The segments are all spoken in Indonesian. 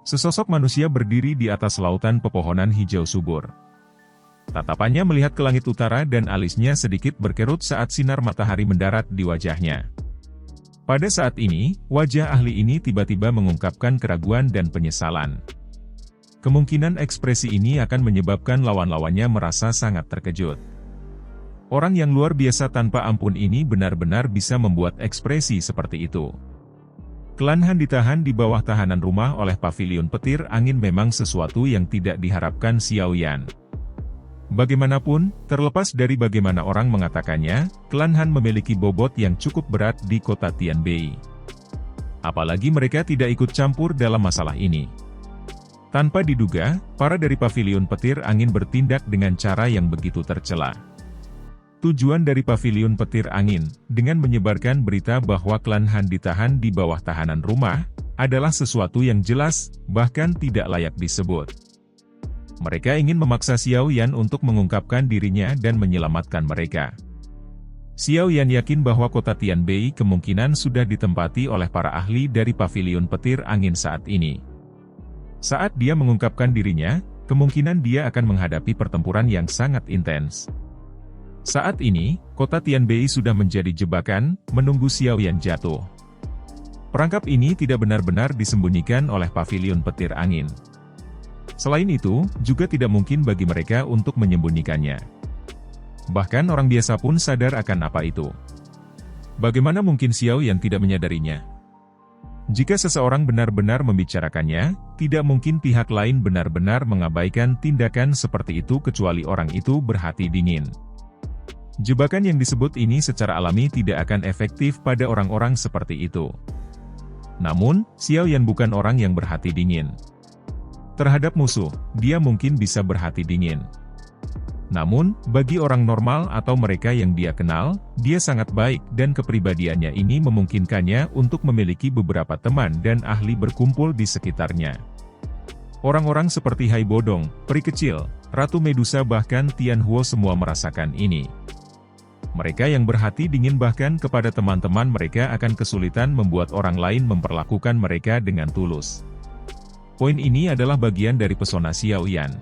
Sesosok manusia berdiri di atas lautan pepohonan hijau subur. Tatapannya melihat ke langit utara dan alisnya sedikit berkerut saat sinar matahari mendarat di wajahnya. Pada saat ini, wajah ahli ini tiba-tiba mengungkapkan keraguan dan penyesalan. Kemungkinan ekspresi ini akan menyebabkan lawan-lawannya merasa sangat terkejut. Orang yang luar biasa tanpa ampun ini benar-benar bisa membuat ekspresi seperti itu. Klan Han ditahan di bawah tahanan rumah oleh pavilion petir angin memang sesuatu yang tidak diharapkan Xiao Yan. Bagaimanapun, terlepas dari bagaimana orang mengatakannya, klan Han memiliki bobot yang cukup berat di kota Tianbei. Apalagi mereka tidak ikut campur dalam masalah ini. Tanpa diduga, para dari pavilion petir angin bertindak dengan cara yang begitu tercela. Tujuan dari pavilion petir angin, dengan menyebarkan berita bahwa klan Han ditahan di bawah tahanan rumah, adalah sesuatu yang jelas, bahkan tidak layak disebut. Mereka ingin memaksa Xiao Yan untuk mengungkapkan dirinya dan menyelamatkan mereka. Xiao Yan yakin bahwa kota Tianbei kemungkinan sudah ditempati oleh para ahli dari pavilion petir angin saat ini. Saat dia mengungkapkan dirinya, kemungkinan dia akan menghadapi pertempuran yang sangat intens. Saat ini, kota Tianbei sudah menjadi jebakan, menunggu Xiao Yan jatuh. Perangkap ini tidak benar-benar disembunyikan oleh pavilion petir angin. Selain itu, juga tidak mungkin bagi mereka untuk menyembunyikannya. Bahkan orang biasa pun sadar akan apa itu. Bagaimana mungkin Xiao Yan tidak menyadarinya? Jika seseorang benar-benar membicarakannya, tidak mungkin pihak lain benar-benar mengabaikan tindakan seperti itu kecuali orang itu berhati dingin. Jebakan yang disebut ini secara alami tidak akan efektif pada orang-orang seperti itu. Namun, Xiao Yan bukan orang yang berhati dingin. Terhadap musuh, dia mungkin bisa berhati dingin. Namun, bagi orang normal atau mereka yang dia kenal, dia sangat baik dan kepribadiannya ini memungkinkannya untuk memiliki beberapa teman dan ahli berkumpul di sekitarnya. Orang-orang seperti Hai Bodong, Peri Kecil, Ratu Medusa bahkan Tian Huo semua merasakan ini. Mereka yang berhati dingin bahkan kepada teman-teman mereka akan kesulitan membuat orang lain memperlakukan mereka dengan tulus. Poin ini adalah bagian dari pesona Xiao Yan.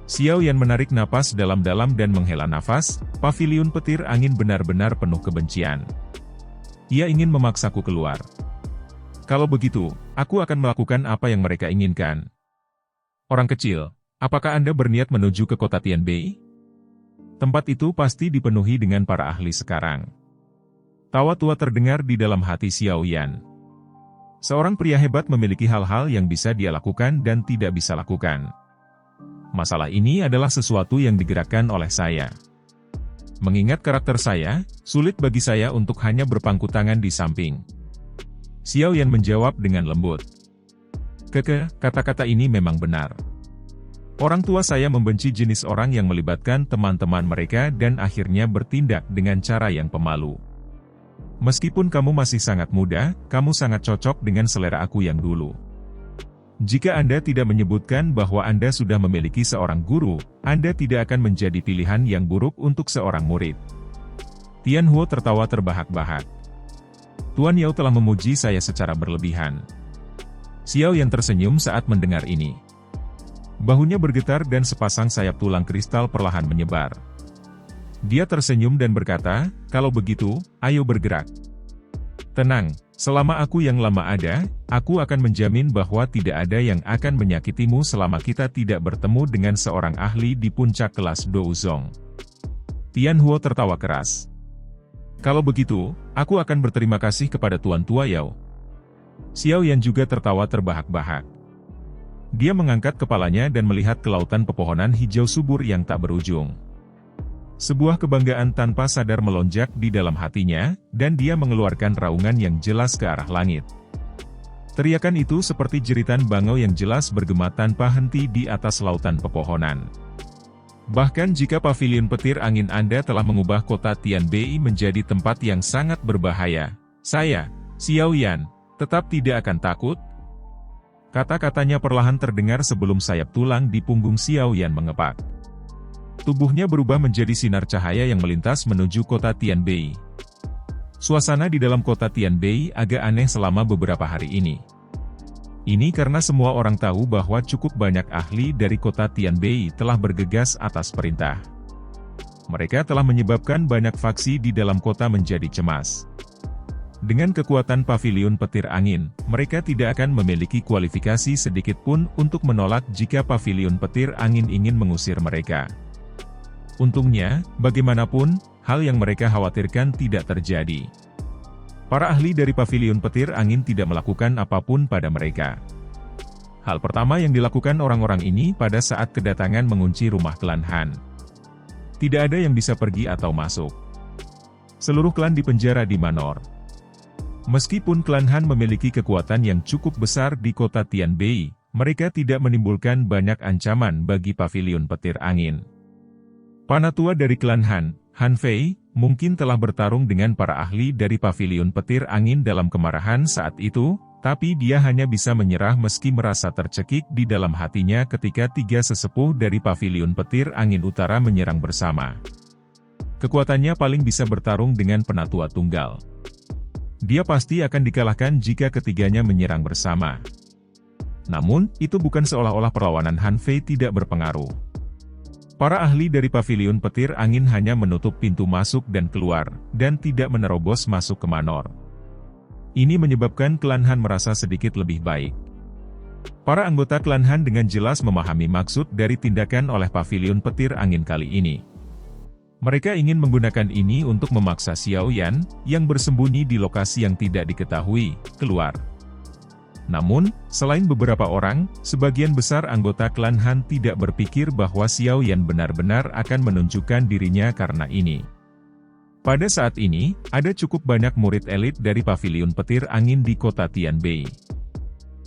Xiao Yan menarik napas dalam-dalam dan menghela nafas, pavilion petir angin benar-benar penuh kebencian. Ia ingin memaksaku keluar. Kalau begitu, aku akan melakukan apa yang mereka inginkan. Orang kecil, apakah Anda berniat menuju ke kota Tianbei? Tempat itu pasti dipenuhi dengan para ahli sekarang. Tawa tua terdengar di dalam hati Xiao Yan. Seorang pria hebat memiliki hal-hal yang bisa dia lakukan dan tidak bisa lakukan. Masalah ini adalah sesuatu yang digerakkan oleh saya. Mengingat karakter saya, sulit bagi saya untuk hanya berpangku tangan di samping. Xiao Yan menjawab dengan lembut. Kata-kata ini memang benar. Orang tua saya membenci jenis orang yang melibatkan teman-teman mereka dan akhirnya bertindak dengan cara yang pemalu. Meskipun kamu masih sangat muda, kamu sangat cocok dengan selera aku yang dulu. Jika Anda tidak menyebutkan bahwa Anda sudah memiliki seorang guru, Anda tidak akan menjadi pilihan yang buruk untuk seorang murid. Tian Huo tertawa terbahak-bahak. Tuan Yao telah memuji saya secara berlebihan. Xiao Yan tersenyum saat mendengar ini. Bahunya bergetar dan sepasang sayap tulang kristal perlahan menyebar. Dia tersenyum dan berkata, kalau begitu, ayo bergerak. Tenang, selama aku yang lama ada, aku akan menjamin bahwa tidak ada yang akan menyakitimu selama kita tidak bertemu dengan seorang ahli di puncak kelas Douzong. Tian Huo tertawa keras. Kalau begitu, aku akan berterima kasih kepada Tuan Tua Yao. Xiao Yan juga tertawa terbahak-bahak. Dia mengangkat kepalanya dan melihat ke lautan pepohonan hijau subur yang tak berujung. Sebuah kebanggaan tanpa sadar melonjak di dalam hatinya, dan dia mengeluarkan raungan yang jelas ke arah langit. Teriakan itu seperti jeritan bangau yang jelas bergema tanpa henti di atas lautan pepohonan. Bahkan jika pavilion petir angin Anda telah mengubah kota Tianbei menjadi tempat yang sangat berbahaya, saya, Xiao Yan, tetap tidak akan takut. Kata-katanya perlahan terdengar sebelum sayap tulang di punggung Xiao Yan mengepak. Tubuhnya berubah menjadi sinar cahaya yang melintas menuju kota Tianbei. Suasana di dalam kota Tianbei agak aneh selama beberapa hari ini. Ini karena semua orang tahu bahwa cukup banyak ahli dari kota Tianbei telah bergegas atas perintah. Mereka telah menyebabkan banyak faksi di dalam kota menjadi cemas. Dengan kekuatan pavilion petir angin, mereka tidak akan memiliki kualifikasi sedikit pun untuk menolak jika pavilion petir angin ingin mengusir mereka. Untungnya, bagaimanapun, hal yang mereka khawatirkan tidak terjadi. Para ahli dari pavilion petir angin tidak melakukan apapun pada mereka. Hal pertama yang dilakukan orang-orang ini pada saat kedatangan mengunci rumah klan Han. Tidak ada yang bisa pergi atau masuk. Seluruh klan dipenjara di Manor. Meskipun klan Han memiliki kekuatan yang cukup besar di kota Tianbei, mereka tidak menimbulkan banyak ancaman bagi pavilion petir angin. Panatua dari klan Han, Han Fei, mungkin telah bertarung dengan para ahli dari pavilion petir angin dalam kemarahan saat itu, tapi dia hanya bisa menyerah meski merasa tercekik di dalam hatinya ketika tiga sesepuh dari pavilion petir angin utara menyerang bersama. Kekuatannya paling bisa bertarung dengan penatua tunggal. Dia pasti akan dikalahkan jika ketiganya menyerang bersama. Namun, itu bukan seolah-olah perlawanan Han Fei tidak berpengaruh. Para ahli dari pavilion petir angin hanya menutup pintu masuk dan keluar, dan tidak menerobos masuk ke Manor. Ini menyebabkan klan Han merasa sedikit lebih baik. Para anggota klan Han dengan jelas memahami maksud dari tindakan oleh pavilion petir angin kali ini. Mereka ingin menggunakan ini untuk memaksa Xiao Yan, yang bersembunyi di lokasi yang tidak diketahui, keluar. Namun, selain beberapa orang, sebagian besar anggota klan Han tidak berpikir bahwa Xiao Yan benar-benar akan menunjukkan dirinya karena ini. Pada saat ini, ada cukup banyak murid elit dari pavilion petir angin di kota Tianbei.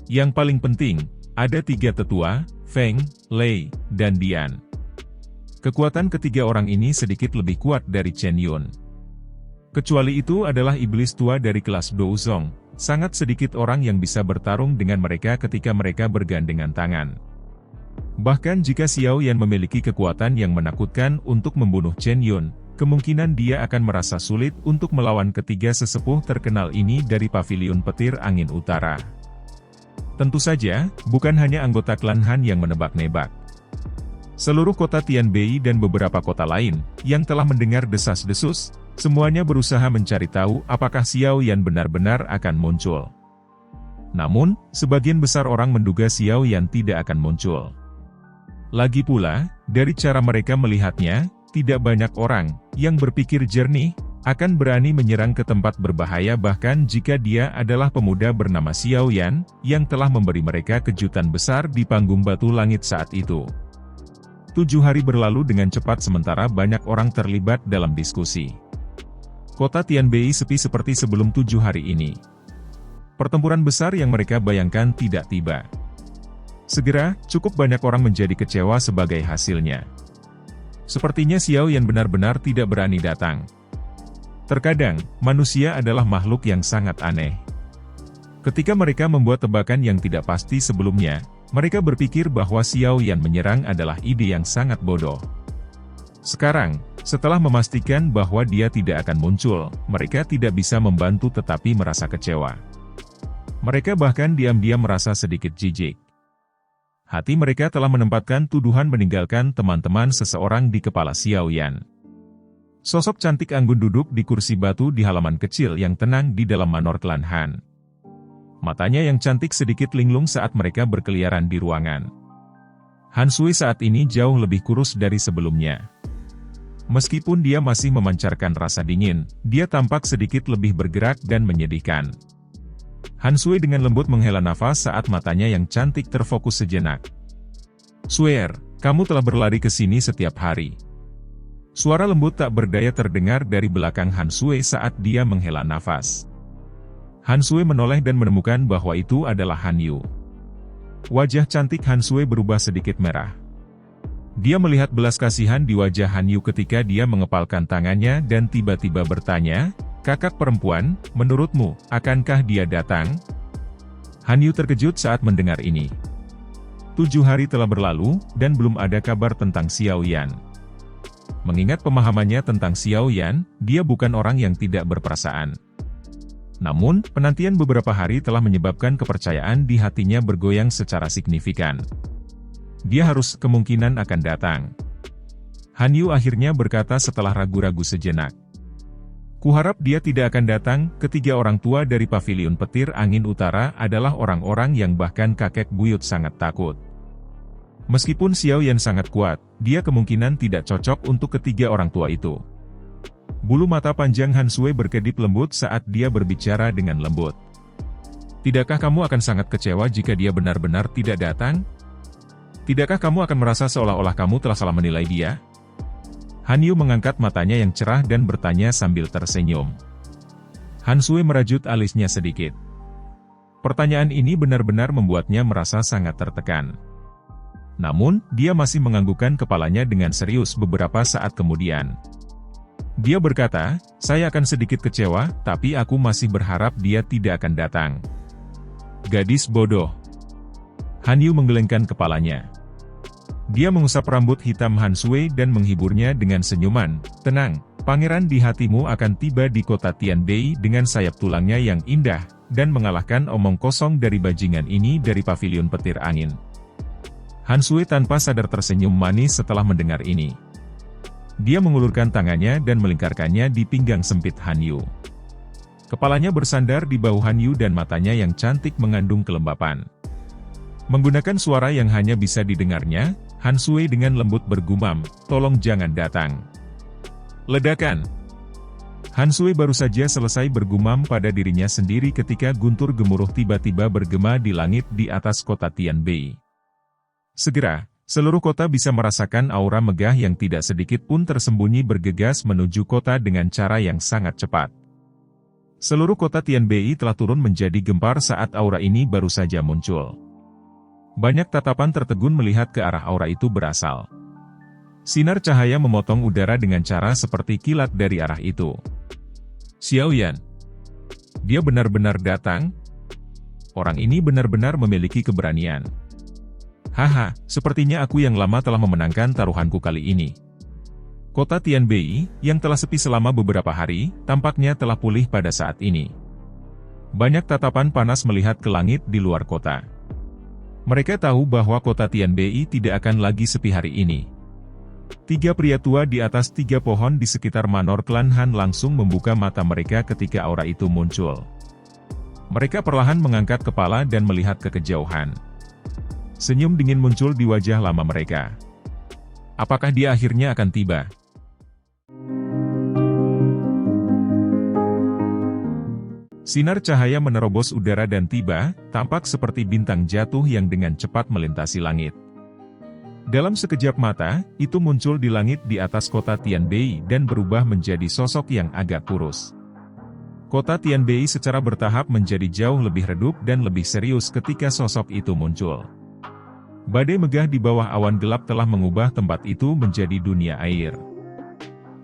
Yang paling penting, ada tiga tetua, Feng, Lei, dan Dian. Kekuatan ketiga orang ini sedikit lebih kuat dari Chen Yun. Kecuali itu adalah iblis tua dari kelas Douzong, sangat sedikit orang yang bisa bertarung dengan mereka ketika mereka bergandengan tangan. Bahkan jika Xiao Yan memiliki kekuatan yang menakutkan untuk membunuh Chen Yun, kemungkinan dia akan merasa sulit untuk melawan ketiga sesepuh terkenal ini dari pavilion petir angin utara. Tentu saja, bukan hanya anggota klan Han yang menebak-nebak. Seluruh kota Tianbei dan beberapa kota lain, yang telah mendengar desas-desus, semuanya berusaha mencari tahu apakah Xiao Yan benar-benar akan muncul. Namun, sebagian besar orang menduga Xiao Yan tidak akan muncul. Lagi pula, dari cara mereka melihatnya, tidak banyak orang yang berpikir jernih akan berani menyerang ke tempat berbahaya bahkan jika dia adalah pemuda bernama Xiao Yan, yang telah memberi mereka kejutan besar di panggung batu langit saat itu. 7 hari berlalu dengan cepat sementara banyak orang terlibat dalam diskusi. Kota Tianbei sepi seperti sebelum 7 hari ini. Pertempuran besar yang mereka bayangkan tidak tiba. Segera, cukup banyak orang menjadi kecewa sebagai hasilnya. Sepertinya Xiao Yan benar-benar tidak berani datang. Terkadang, manusia adalah makhluk yang sangat aneh. Ketika mereka membuat tebakan yang tidak pasti sebelumnya, mereka berpikir bahwa Xiao Yan menyerang adalah ide yang sangat bodoh. Sekarang, setelah memastikan bahwa dia tidak akan muncul, mereka tidak bisa membantu tetapi merasa kecewa. Mereka bahkan diam-diam merasa sedikit jijik. Hati mereka telah menempatkan tuduhan meninggalkan teman-teman seseorang di kepala Xiao Yan. Sosok cantik anggun duduk di kursi batu di halaman kecil yang tenang di dalam manor klan Han. Matanya yang cantik sedikit linglung saat mereka berkeliaran di ruangan. Han Sui saat ini jauh lebih kurus dari sebelumnya. Meskipun dia masih memancarkan rasa dingin, dia tampak sedikit lebih bergerak dan menyedihkan. Han Sui dengan lembut menghela nafas saat matanya yang cantik terfokus sejenak. "Suer, kamu telah berlari ke sini setiap hari." Suara lembut tak berdaya terdengar dari belakang Han Sui saat dia menghela nafas. Han Sui menoleh dan menemukan bahwa itu adalah Han Yu. Wajah cantik Han Sui berubah sedikit merah. Dia melihat belas kasihan di wajah Han Yu ketika dia mengepalkan tangannya dan tiba-tiba bertanya, "Kakak perempuan, menurutmu, akankah dia datang?" Han Yu terkejut saat mendengar ini. 7 hari telah berlalu, dan belum ada kabar tentang Xiao Yan. Mengingat pemahamannya tentang Xiao Yan, dia bukan orang yang tidak berperasaan. Namun, penantian beberapa hari telah menyebabkan kepercayaan di hatinya bergoyang secara signifikan. Dia harus kemungkinan akan datang. Han Yu akhirnya berkata setelah ragu-ragu sejenak. Kuharap dia tidak akan datang. Ketiga orang tua dari pavilion petir angin utara adalah orang-orang yang bahkan kakek buyut sangat takut. Meskipun Xiao Yan sangat kuat, dia kemungkinan tidak cocok untuk ketiga orang tua itu. Bulu mata panjang Han Sui berkedip lembut saat dia berbicara dengan lembut. Tidakkah kamu akan sangat kecewa jika dia benar-benar tidak datang? Tidakkah kamu akan merasa seolah-olah kamu telah salah menilai dia? Han Yu mengangkat matanya yang cerah dan bertanya sambil tersenyum. Han Sui merajut alisnya sedikit. Pertanyaan ini benar-benar membuatnya merasa sangat tertekan. Namun, dia masih menganggukkan kepalanya dengan serius beberapa saat kemudian. Dia berkata, saya akan sedikit kecewa, tapi aku masih berharap dia tidak akan datang. Gadis bodoh. Han Yu menggelengkan kepalanya. Dia mengusap rambut hitam Han Sui dan menghiburnya dengan senyuman. Tenang, pangeran di hatimu akan tiba di kota Tianbei dengan sayap tulangnya yang indah, dan mengalahkan omong kosong dari bajingan ini dari pavilion petir angin. Han Sui tanpa sadar tersenyum manis setelah mendengar ini. Dia mengulurkan tangannya dan melingkarkannya di pinggang sempit Han Yu. Kepalanya bersandar di bahu Han Yu dan matanya yang cantik mengandung kelembapan. Menggunakan suara yang hanya bisa didengarnya, Han Sui dengan lembut bergumam, tolong jangan datang. Ledakan. Han Sui baru saja selesai bergumam pada dirinya sendiri ketika guntur gemuruh tiba-tiba bergema di langit di atas kota Tianbei. Segera, seluruh kota bisa merasakan aura megah yang tidak sedikit pun tersembunyi bergegas menuju kota dengan cara yang sangat cepat. Seluruh kota Tianbei telah turun menjadi gempar saat aura ini baru saja muncul. Banyak tatapan tertegun melihat ke arah aura itu berasal. Sinar cahaya memotong udara dengan cara seperti kilat dari arah itu. Xiao Yan. Dia benar-benar datang? Orang ini benar-benar memiliki keberanian. Haha, sepertinya aku yang lama telah memenangkan taruhanku kali ini. Kota Tianbei, yang telah sepi selama beberapa hari, tampaknya telah pulih pada saat ini. Banyak tatapan panas melihat ke langit di luar kota. Mereka tahu bahwa kota Tianbei tidak akan lagi sepi hari ini. Tiga pria tua di atas tiga pohon di sekitar Manor Klan Han langsung membuka mata mereka ketika aura itu muncul. Mereka perlahan mengangkat kepala dan melihat ke kejauhan. Senyum dingin muncul di wajah lama mereka. Apakah dia akhirnya akan tiba? Sinar cahaya menerobos udara dan tiba, tampak seperti bintang jatuh yang dengan cepat melintasi langit. Dalam sekejap mata, itu muncul di langit di atas kota Tianbei dan berubah menjadi sosok yang agak kurus. Kota Tianbei secara bertahap menjadi jauh lebih redup dan lebih serius ketika sosok itu muncul. Badai megah di bawah awan gelap telah mengubah tempat itu menjadi dunia air.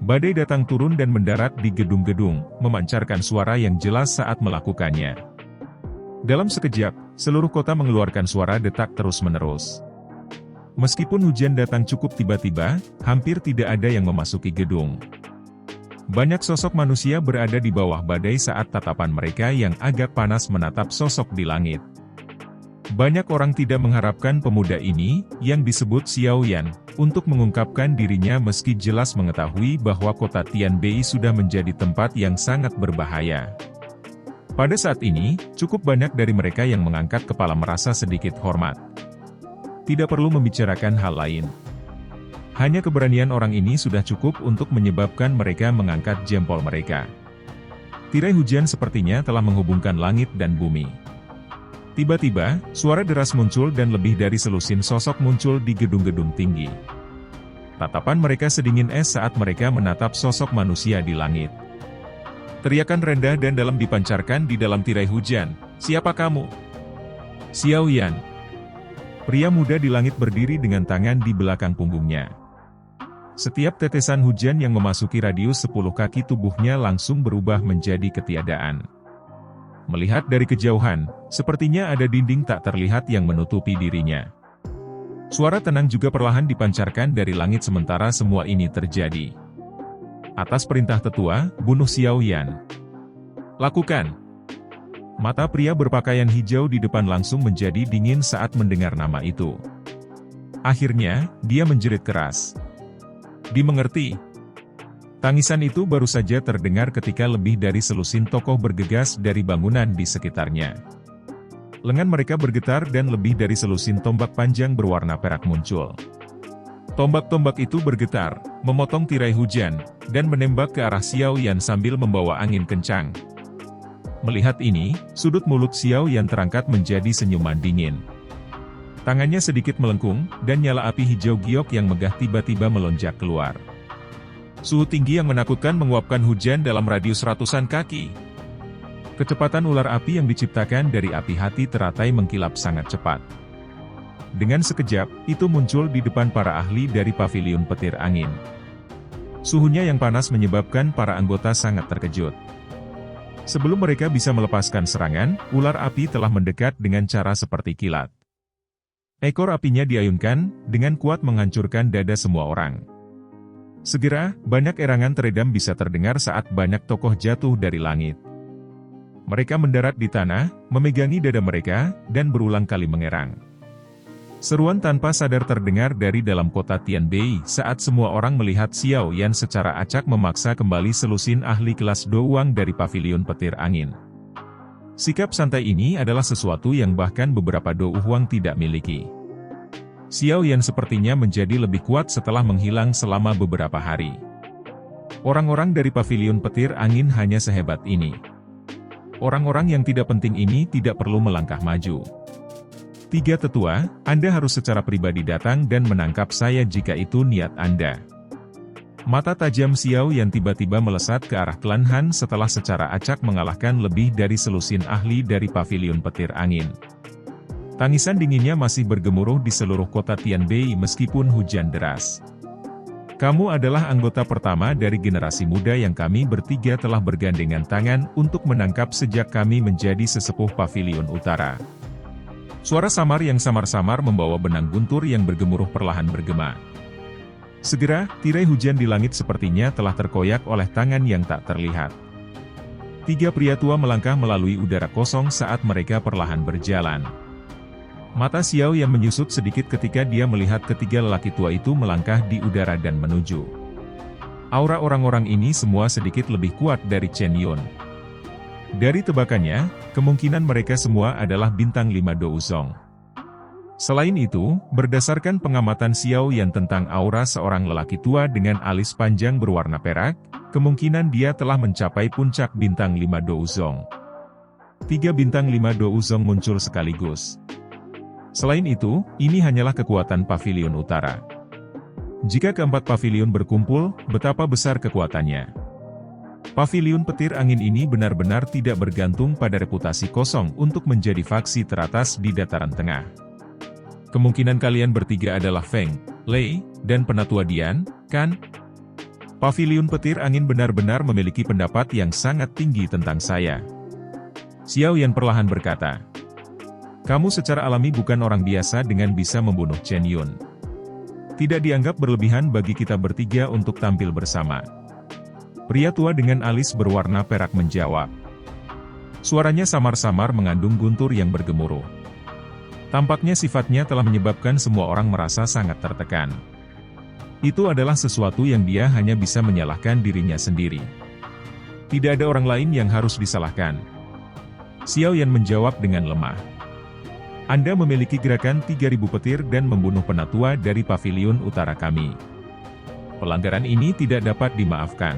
Badai datang turun dan mendarat di gedung-gedung, memancarkan suara yang jelas saat melakukannya. Dalam sekejap, seluruh kota mengeluarkan suara detak terus-menerus. Meskipun hujan datang cukup tiba-tiba, hampir tidak ada yang memasuki gedung. Banyak sosok manusia berada di bawah badai saat tatapan mereka yang agak panas menatap sosok di langit. Banyak orang tidak mengharapkan pemuda ini, yang disebut Xiao Yan, untuk mengungkapkan dirinya meski jelas mengetahui bahwa kota Tianbei sudah menjadi tempat yang sangat berbahaya. Pada saat ini, cukup banyak dari mereka yang mengangkat kepala merasa sedikit hormat. Tidak perlu membicarakan hal lain. Hanya keberanian orang ini sudah cukup untuk menyebabkan mereka mengangkat jempol mereka. Tirai hujan sepertinya telah menghubungkan langit dan bumi. Tiba-tiba, suara deras muncul dan lebih dari selusin sosok muncul di gedung-gedung tinggi. Tatapan mereka sedingin es saat mereka menatap sosok manusia di langit. Teriakan rendah dan dalam dipancarkan di dalam tirai hujan. Siapa kamu? Xiao Yan. Pria muda di langit berdiri dengan tangan di belakang punggungnya. Setiap tetesan hujan yang memasuki radius 10 kaki tubuhnya langsung berubah menjadi ketiadaan. Melihat dari kejauhan, sepertinya ada dinding tak terlihat yang menutupi dirinya. Suara tenang juga perlahan dipancarkan dari langit sementara semua ini terjadi. Atas perintah tetua, bunuh Xiao Yan. Lakukan. Mata pria berpakaian hijau di depan langsung menjadi dingin saat mendengar nama itu. Akhirnya, dia menjerit keras. Dimengerti. Tangisan itu baru saja terdengar ketika lebih dari selusin tokoh bergegas dari bangunan di sekitarnya. Lengan mereka bergetar dan lebih dari selusin tombak panjang berwarna perak muncul. Tombak-tombak itu bergetar, memotong tirai hujan, dan menembak ke arah Xiao Yan sambil membawa angin kencang. Melihat ini, sudut mulut Xiao Yan terangkat menjadi senyuman dingin. Tangannya sedikit melengkung, dan nyala api hijau giok yang megah tiba-tiba melonjak keluar. Suhu tinggi yang menakutkan menguapkan hujan dalam radius ratusan kaki. Kecepatan ular api yang diciptakan dari api hati teratai mengkilap sangat cepat. Dengan sekejap, itu muncul di depan para ahli dari paviliun petir angin. Suhunya yang panas menyebabkan para anggota sangat terkejut. Sebelum mereka bisa melepaskan serangan, ular api telah mendekat dengan cara seperti kilat. Ekor apinya diayunkan, dengan kuat menghancurkan dada semua orang. Segera, banyak erangan teredam bisa terdengar saat banyak tokoh jatuh dari langit. Mereka mendarat di tanah, memegangi dada mereka, dan berulang kali mengerang. Seruan tanpa sadar terdengar dari dalam kota Tianbei saat semua orang melihat Xiao Yan secara acak memaksa kembali selusin ahli kelas Douang dari paviliun petir angin. Sikap santai ini adalah sesuatu yang bahkan beberapa Douang tidak miliki. Xiao Yan sepertinya menjadi lebih kuat setelah menghilang selama beberapa hari. Orang-orang dari paviliun petir angin hanya sehebat ini. Orang-orang yang tidak penting ini tidak perlu melangkah maju. 3 tetua, Anda harus secara pribadi datang dan menangkap saya jika itu niat Anda. Mata tajam Xiao Yan tiba-tiba melesat ke arah klan Han setelah secara acak mengalahkan lebih dari selusin ahli dari paviliun petir angin. Tangisan dinginnya masih bergemuruh di seluruh kota Tianbei meskipun hujan deras. Kamu adalah anggota pertama dari generasi muda yang kami bertiga telah bergandengan tangan untuk menangkap sejak kami menjadi sesepuh paviliun utara. Suara samar yang samar-samar membawa benang guntur yang bergemuruh perlahan bergema. Segera, tirai hujan di langit sepertinya telah terkoyak oleh tangan yang tak terlihat. 3 pria tua melangkah melalui udara kosong saat mereka perlahan berjalan. Mata Xiao yang menyusut sedikit ketika dia melihat ketiga lelaki tua itu melangkah di udara dan menuju. Aura orang-orang ini semua sedikit lebih kuat dari Chen Yun. Dari tebakannya, kemungkinan mereka semua adalah bintang 5 Douzong. Selain itu, berdasarkan pengamatan Xiao Yan tentang aura seorang lelaki tua dengan alis panjang berwarna perak, kemungkinan dia telah mencapai puncak bintang 5 Douzong. 3 bintang 5 Douzong muncul sekaligus. Selain itu, ini hanyalah kekuatan paviliun utara. Jika keempat paviliun berkumpul, betapa besar kekuatannya. Paviliun petir angin ini benar-benar tidak bergantung pada reputasi kosong untuk menjadi faksi teratas di dataran tengah. Kemungkinan kalian bertiga adalah Feng, Lei, dan Penatua Dian, kan? Paviliun petir angin benar-benar memiliki pendapat yang sangat tinggi tentang saya. Xiao Yan perlahan berkata. Kamu secara alami bukan orang biasa dengan bisa membunuh Chen Yun. Tidak dianggap berlebihan bagi kita bertiga untuk tampil bersama. Pria tua dengan alis berwarna perak menjawab. Suaranya samar-samar mengandung guntur yang bergemuruh. Tampaknya sifatnya telah menyebabkan semua orang merasa sangat tertekan. Itu adalah sesuatu yang dia hanya bisa menyalahkan dirinya sendiri. Tidak ada orang lain yang harus disalahkan. Xiao Yan menjawab dengan lemah. Anda memiliki gerakan 3.000 petir dan membunuh penatua dari paviliun utara kami. Pelanggaran ini tidak dapat dimaafkan.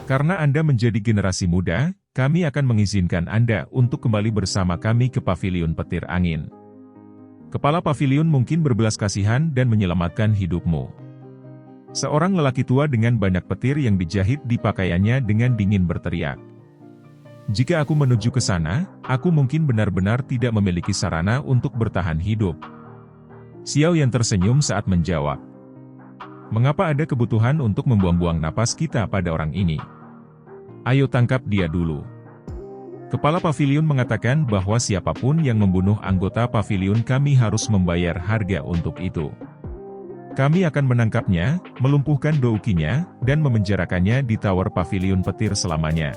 Karena Anda menjadi generasi muda, kami akan mengizinkan Anda untuk kembali bersama kami ke paviliun petir angin. Kepala paviliun mungkin berbelas kasihan dan menyelamatkan hidupmu. Seorang lelaki tua dengan banyak petir yang dijahit di pakaiannya dengan dingin berteriak. Jika aku menuju ke sana, aku mungkin benar-benar tidak memiliki sarana untuk bertahan hidup. Xiao Yan tersenyum saat menjawab. Mengapa ada kebutuhan untuk membuang-buang napas kita pada orang ini? Ayo tangkap dia dulu. Kepala paviliun mengatakan bahwa siapapun yang membunuh anggota paviliun kami harus membayar harga untuk itu. Kami akan menangkapnya, melumpuhkan doukinya, dan memenjarakannya di tower paviliun petir selamanya.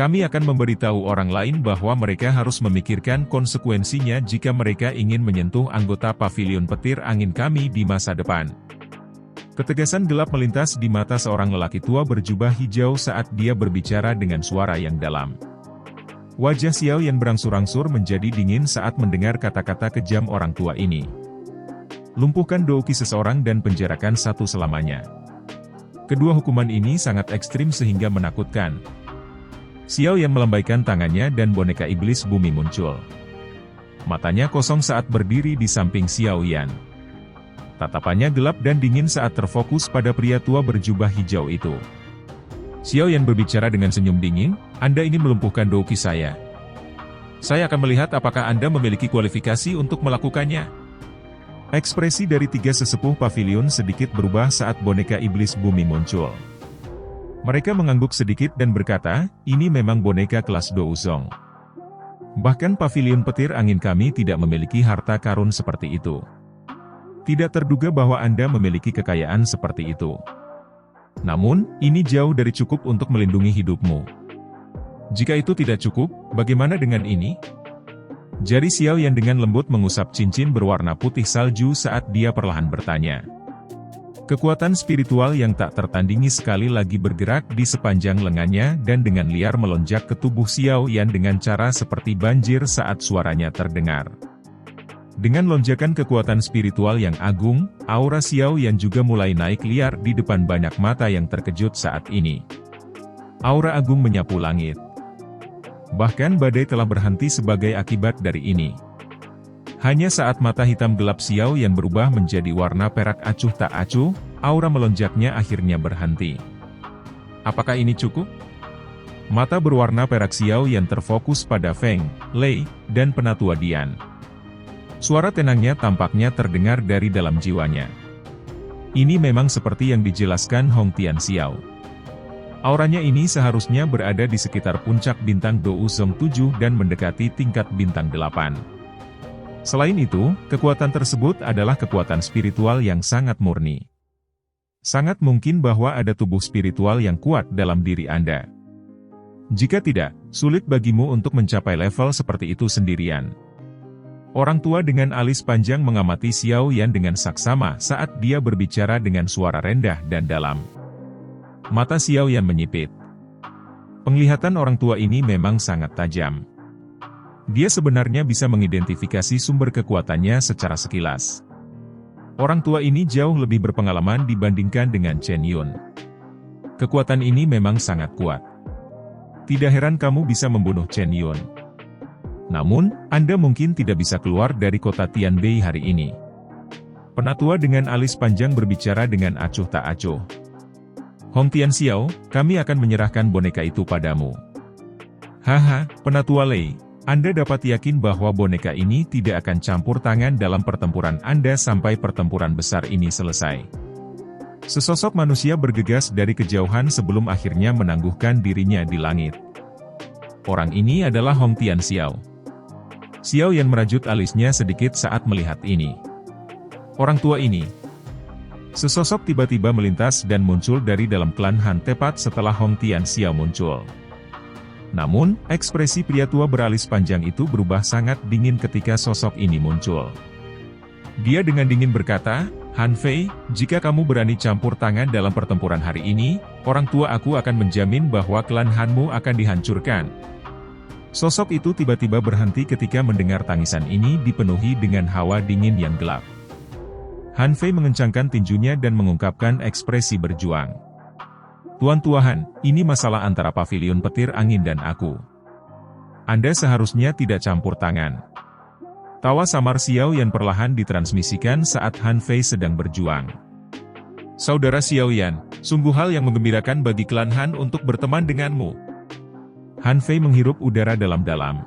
Kami akan memberitahu orang lain bahwa mereka harus memikirkan konsekuensinya jika mereka ingin menyentuh anggota pavilion petir angin kami di masa depan. Ketegasan gelap melintas di mata seorang lelaki tua berjubah hijau saat dia berbicara dengan suara yang dalam. Wajah Xiao Yan berangsur-angsur menjadi dingin saat mendengar kata-kata kejam orang tua ini. Lumpuhkan Douqi seseorang dan penjarakan satu selamanya. Kedua hukuman ini sangat ekstrim sehingga menakutkan. Xiao Yan melambaikan tangannya dan boneka iblis bumi muncul. Matanya kosong saat berdiri di samping Xiao Yan. Tatapannya gelap dan dingin saat terfokus pada pria tua berjubah hijau itu. Xiao Yan berbicara dengan senyum dingin, "Anda ingin melumpuhkan Douqi saya. Saya akan melihat apakah Anda memiliki kualifikasi untuk melakukannya." Ekspresi dari tiga sesepuh pavilion sedikit berubah saat boneka iblis bumi muncul. Mereka mengangguk sedikit dan berkata, "Ini memang boneka kelas Douzong. Bahkan pavilion petir angin kami tidak memiliki harta karun seperti itu. Tidak terduga bahwa Anda memiliki kekayaan seperti itu. Namun, ini jauh dari cukup untuk melindungi hidupmu. Jika itu tidak cukup, bagaimana dengan ini?" Jari Xiao Yan dengan lembut mengusap cincin berwarna putih salju saat dia perlahan bertanya. Kekuatan spiritual yang tak tertandingi sekali lagi bergerak di sepanjang lengannya dan dengan liar melonjak ke tubuh Xiao Yan dengan cara seperti banjir saat suaranya terdengar. Dengan lonjakan kekuatan spiritual yang agung, aura Xiao Yan juga mulai naik liar di depan banyak mata yang terkejut saat ini. Aura agung menyapu langit. Bahkan badai telah berhenti sebagai akibat dari ini. Hanya saat mata hitam gelap Xiao Yan berubah menjadi warna perak acuh tak acuh, aura melonjaknya akhirnya berhenti. Apakah ini cukup? Mata berwarna perak Xiao Yan terfokus pada Feng, Lei, dan Penatua Dian. Suara tenangnya tampaknya terdengar dari dalam jiwanya. Ini memang seperti yang dijelaskan Hong Tian Xiao. Auranya ini seharusnya berada di sekitar puncak bintang Douzong 7 dan mendekati tingkat bintang 8. Selain itu, kekuatan tersebut adalah kekuatan spiritual yang sangat murni. Sangat mungkin bahwa ada tubuh spiritual yang kuat dalam diri Anda. Jika tidak, sulit bagimu untuk mencapai level seperti itu sendirian. Orang tua dengan alis panjang mengamati Xiao Yan dengan saksama saat dia berbicara dengan suara rendah dan dalam. Mata Xiao Yan menyipit. Penglihatan orang tua ini memang sangat tajam. Dia sebenarnya bisa mengidentifikasi sumber kekuatannya secara sekilas. Orang tua ini jauh lebih berpengalaman dibandingkan dengan Chen Yun. Kekuatan ini memang sangat kuat. Tidak heran kamu bisa membunuh Chen Yun. Namun, Anda mungkin tidak bisa keluar dari kota Tianbei hari ini. Penatua dengan alis panjang berbicara dengan acuh tak acuh. Hong Tian Xiao, kami akan menyerahkan boneka itu padamu. Haha, Penatua Lei, Anda dapat yakin bahwa boneka ini tidak akan campur tangan dalam pertempuran Anda sampai pertempuran besar ini selesai. Sesosok manusia bergegas dari kejauhan sebelum akhirnya menangguhkan dirinya di langit. Orang ini adalah Hong Tian Xiao. Xiao Yan merajut alisnya sedikit saat melihat ini. Orang tua ini. Sesosok tiba-tiba melintas dan muncul dari dalam klan Han tepat setelah Hong Tian Xiao muncul. Namun, ekspresi pria tua beralis panjang itu berubah sangat dingin ketika sosok ini muncul. Dia dengan dingin berkata, "Han Fei, jika kamu berani campur tangan dalam pertempuran hari ini, orang tua aku akan menjamin bahwa klan Hanmu akan dihancurkan." Sosok itu tiba-tiba berhenti ketika mendengar tangisan ini dipenuhi dengan hawa dingin yang gelap. Han Fei mengencangkan tinjunya dan mengungkapkan ekspresi berjuang. "Tuan-tuan, ini masalah antara pavilion petir angin dan aku. Anda seharusnya tidak campur tangan." Tawa samar Xiao Yan perlahan ditransmisikan saat Han Fei sedang berjuang. "Saudara Xiao Yan, sungguh hal yang menggembirakan bagi klan Han untuk berteman denganmu." Han Fei menghirup udara dalam-dalam.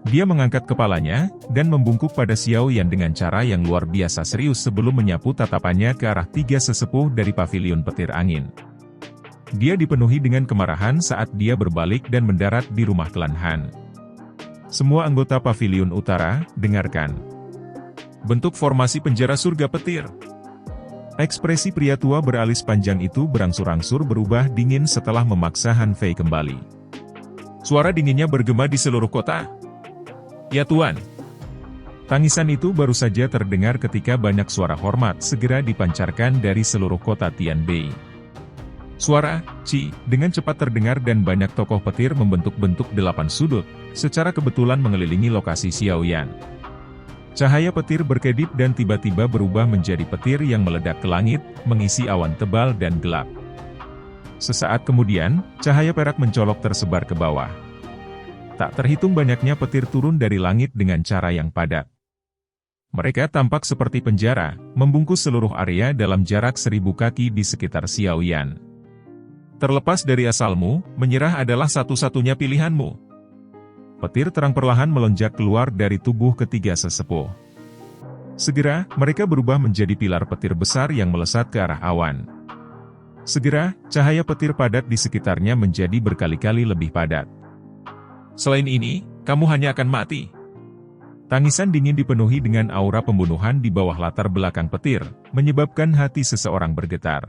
Dia mengangkat kepalanya, dan membungkuk pada Xiao Yan dengan cara yang luar biasa serius sebelum menyapu tatapannya ke arah tiga sesepuh dari pavilion petir angin. Dia dipenuhi dengan kemarahan saat dia berbalik dan mendarat di rumah klan Han. Semua anggota pavilion utara, dengarkan. Bentuk formasi penjara surga petir. Ekspresi pria tua beralis panjang itu berangsur-angsur berubah dingin setelah memaksa Han Fei kembali. Suara dinginnya bergema di seluruh kota. Ya Tuan. Tangisan itu baru saja terdengar ketika banyak suara hormat segera dipancarkan dari seluruh kota Tianbei. Suara "Ci" dengan cepat terdengar dan banyak tokoh petir membentuk-bentuk 8 sudut, secara kebetulan mengelilingi lokasi Xiaoyan. Cahaya petir berkedip dan tiba-tiba berubah menjadi petir yang meledak ke langit, mengisi awan tebal dan gelap. Sesaat kemudian, cahaya perak mencolok tersebar ke bawah. Tak terhitung banyaknya petir turun dari langit dengan cara yang padat. Mereka tampak seperti penjara, membungkus seluruh area dalam jarak 1000 kaki di sekitar Xiaoyan. Terlepas dari asalmu, menyerah adalah satu-satunya pilihanmu. Petir terang perlahan melonjak keluar dari tubuh ketiga sesepuh. Segera, mereka berubah menjadi pilar petir besar yang melesat ke arah awan. Segera, cahaya petir padat di sekitarnya menjadi berkali-kali lebih padat. Selain ini, kamu hanya akan mati. Tangisan dingin dipenuhi dengan aura pembunuhan di bawah latar belakang petir, menyebabkan hati seseorang bergetar.